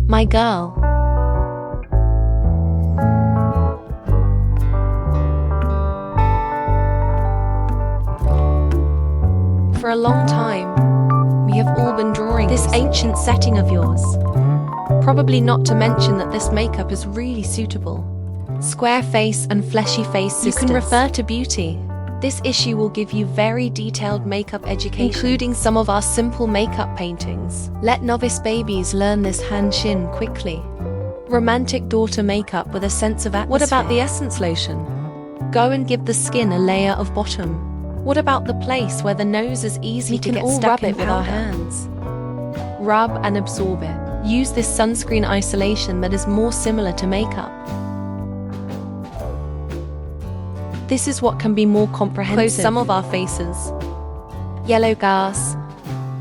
My girl. For a long time, we have all been drawing this ancient setting of yours. Probably not to mention that this makeup is really suitable. Square face and fleshy face sisters. You can refer to beauty. This issue will give you very detailed makeup education, including some of our simple makeup paintings. Let novice babies learn this hand-shin quickly. Romantic daughter makeup with a sense of atmosphere. What about the essence lotion? Go and give the skin a layer of bottom. What about the place where the nose is easy to get stuck in with our hands? Rub and absorb it. Use this sunscreen isolation that is more similar to makeup. This is what can be more comprehensive. Close some of our faces. Yellow gas.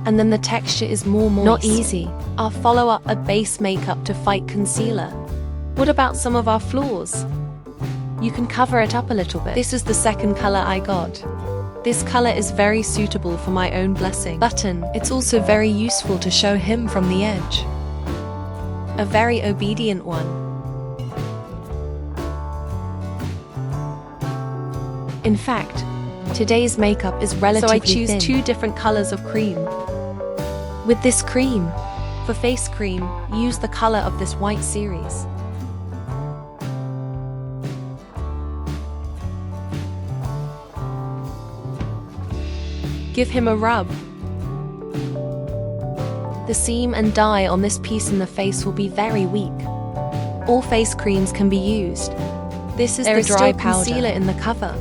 And then the texture is more moist. Not easy. Our follow-up a base makeup to fight concealer. What about some of our flaws? You can cover it up a little bit. This is the second color I got. This color is very suitable for my own blessing. Button. It's also very useful to show him from the edge. A very obedient one. In fact, today's makeup is relatively thin. So I choose 2 different colors of cream. With this cream, for face cream, use the color of this white series. Give him a rub. The seam and dye on this piece in the face will be very weak. All face creams can be used. This is the dry powder. Concealer in the cover,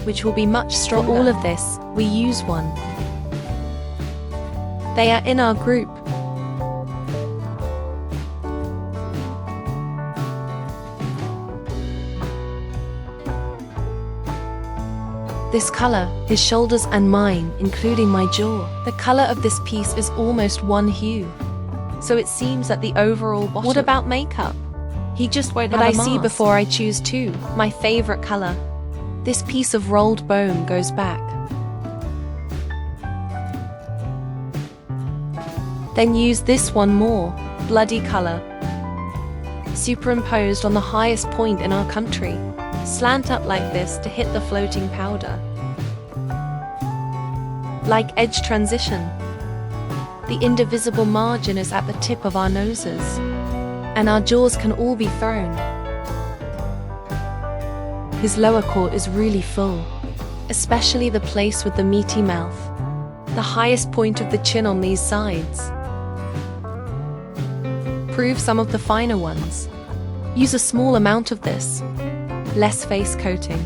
which will be much stronger. For all of this, we use one. They are in our group. This color, his shoulders and mine, including my jaw. The color of this piece is almost one hue. So it seems that the overall bottom. What about makeup? He just won't have a mask. But I see before I choose 2, my favorite color. This piece of rolled bone goes back. Then use this one more, bloody color. Superimposed on the highest point in our country. Slant up like this to hit the floating powder. Like edge transition. The indivisible margin is at the tip of our noses. And our jaws can all be thrown. His lower court is really full, especially the place with the meaty mouth. The highest point of the chin on these sides. Prove some of the finer ones. Use a small amount of this. Less face coating.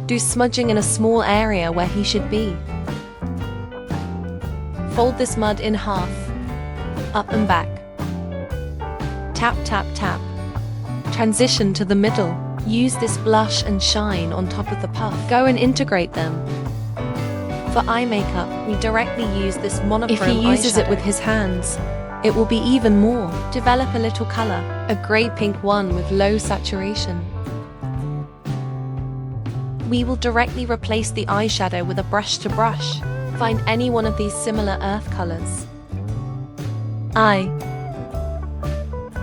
Do smudging in a small area where he should be. Fold this mud in half, up and back. Tap, tap, tap. Transition to the middle. Use this blush and shine on top of the puff. Go and integrate them. For eye makeup, we directly use this monochrome eyeshadow. If he uses it with his hands, it will be even more. Develop a little color, a grey pink one with low saturation. We will directly replace the eyeshadow with a brush to brush. Find any one of these similar earth colors. Eye.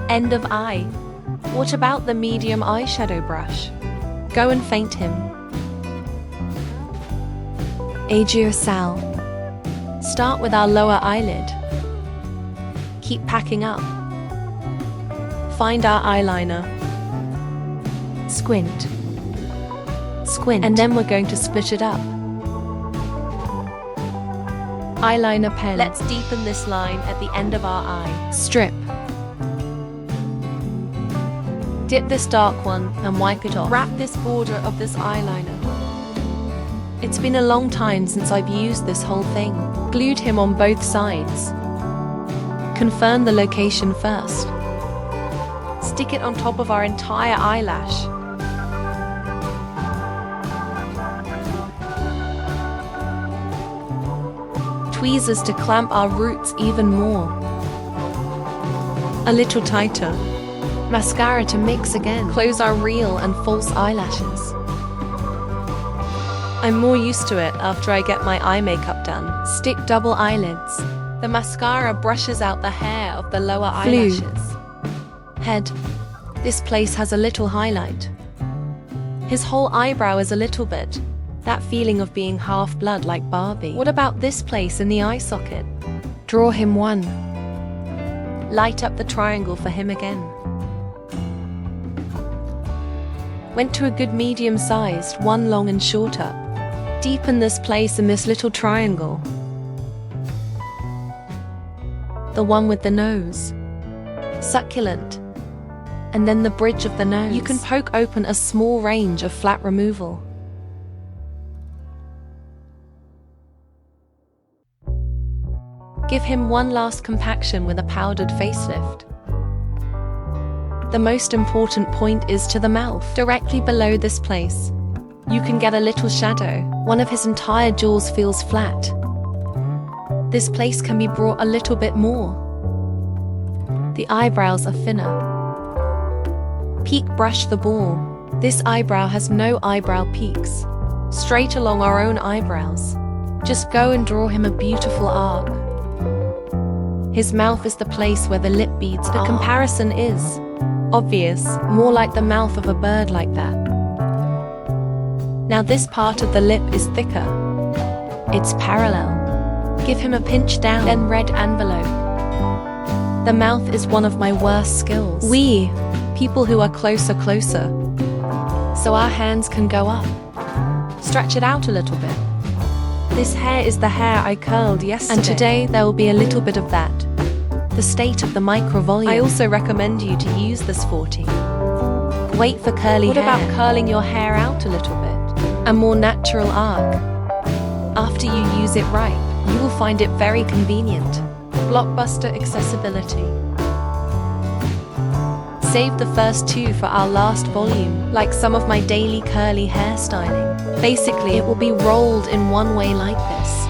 End of eye. What about the medium eyeshadow brush? Go and faint him. Ajir Sal. Start with our lower eyelid. Keep packing up. Find our eyeliner. Squint. Squint. And then we're going to split it up. Eyeliner pen. Let's deepen this line at the end of our eye. Strip. Dip this dark one and wipe it off. Wrap this border of this eyeliner. It's been a long time since I've used this whole thing. Glued him on both sides. Confirm the location first. Stick it on top of our entire eyelash. Tweezers to clamp our roots even more. A little tighter. Mascara to mix again. Close our real and false eyelashes. I'm more used to it after I get my eye makeup done. Stick double eyelids. The mascara brushes out the hair of the lower eyelashes. Head. This place has a little highlight. His whole eyebrow is a little bit. That feeling of being half blood like Barbie. What about this place in the eye socket? Draw him one. Light up the triangle for him again. Went to a good medium-sized, one long and shorter. Deepen this place in this little triangle. The one with the nose. Succulent. And then the bridge of the nose. You can poke open a small range of flat removal. Give him one last compaction with a powdered facelift. The most important point is to the mouth. Directly below this place, you can get a little shadow. One of his entire jaws feels flat. This place can be brought a little bit more. The eyebrows are thinner. Peak brush the ball. This eyebrow has no eyebrow peaks. Straight along our own eyebrows. Just go and draw him a beautiful arc. His mouth is the place where the lip beads are. The comparison is obvious, more like the mouth of a bird like that. Now this part of the lip is thicker. It's parallel. Give him a pinch down, then red envelope. The mouth is one of my worst skills. We, people who are closer, so our hands can go up. Stretch it out a little bit. This hair is the hair I curled yesterday. And today there will be a little bit of that. The state of the micro volume. I also recommend you to use this 40. Wait for curly hair. What about curling your hair out a little bit? A more natural arc. After you use it right, you will find it very convenient. Blockbuster accessibility. Save the first two for our last volume, like some of my daily curly hairstyling. Basically, it will be rolled in one way like this.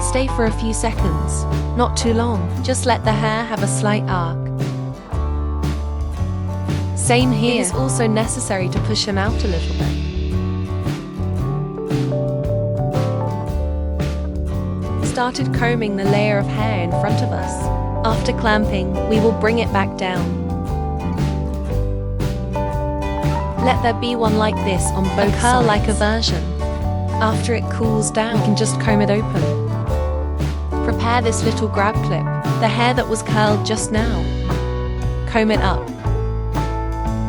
Stay for a few seconds, not too long, just let the hair have a slight arc. Same here. It is also necessary to push him out a little bit. Started combing the layer of hair in front of us. After clamping, we will bring it back down. Let there be one like this on both sides. A curl-like version. After it cools down, you can just comb it open. Prepare this little grab clip, the hair that was curled just now. Comb it up.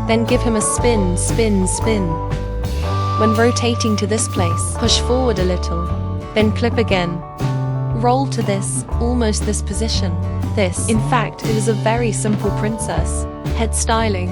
Then give him a spin, spin, spin. When rotating to this place, push forward a little, then clip again. Roll to this, almost this position. This, in fact, it is a very simple princess head styling.